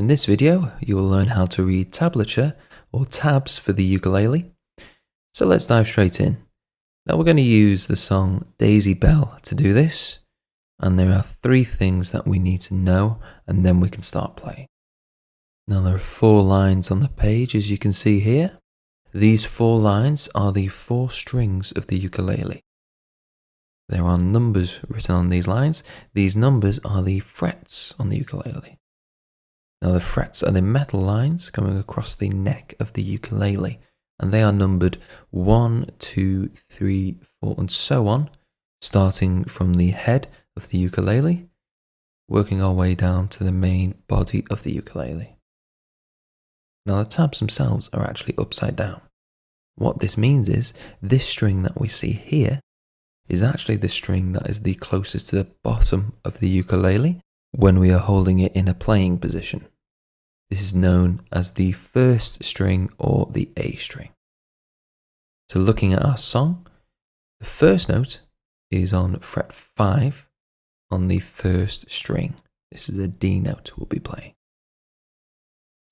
In this video, you will learn how to read tablature or tabs for the ukulele. So let's dive straight in. Now we're going to use the song Daisy Bell to do this. And there are 3 things that we need to know, and then we can start playing. Now there are 4 lines on the page, as you can see here. These 4 lines are the 4 strings of the ukulele. There are numbers written on these lines. These numbers are the frets on the ukulele. Now the frets are the metal lines coming across the neck of the ukulele, and they are numbered 1, 2, 3, 4, and so on, starting from the head of the ukulele, working our way down to the main body of the ukulele. Now the tabs themselves are actually upside down. What this means is this string that we see here is actually the string that is the closest to the bottom of the ukulele when we are holding it in a playing position. This is known as the first string or the A string. So looking at our song, the first note is on fret 5 on the first string. This is a D note we'll be playing.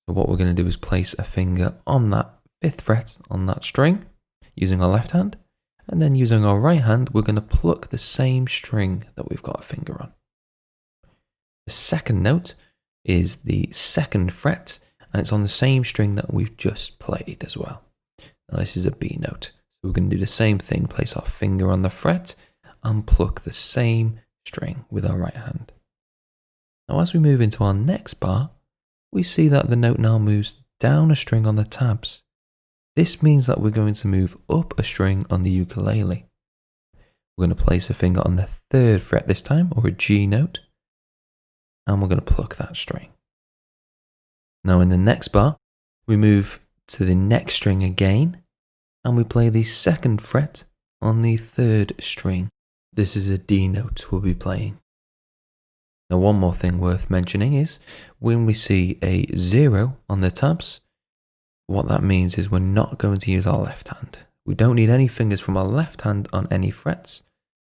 So what we're going to do is place a finger on that 5th fret on that string using our left hand, and then using our right hand we're going to pluck the same string that we've got a finger on. The second note is the 2nd fret, and it's on the same string that we've just played as well. Now this is a B note, so we're going to do the same thing, place our finger on the fret and pluck the same string with our right hand. Now as we move into our next bar, we see that the note now moves down a string on the tabs. This means that we're going to move up a string on the ukulele. We're going to place a finger on the 3rd fret this time, or a G note, and we're going to pluck that string. Now in the next bar, we move to the next string again, and we play the 2nd fret on the 3rd string. This is a D note we'll be playing. Now one more thing worth mentioning is when we see a 0 on the tabs, what that means is we're not going to use our left hand. We don't need any fingers from our left hand on any frets.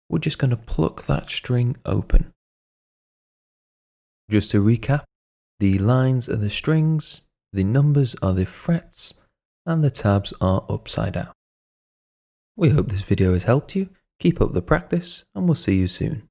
We're just going to pluck that string open. Just to recap, the lines are the strings, the numbers are the frets, and the tabs are upside down. We hope this video has helped you. Keep up the practice, and we'll see you soon.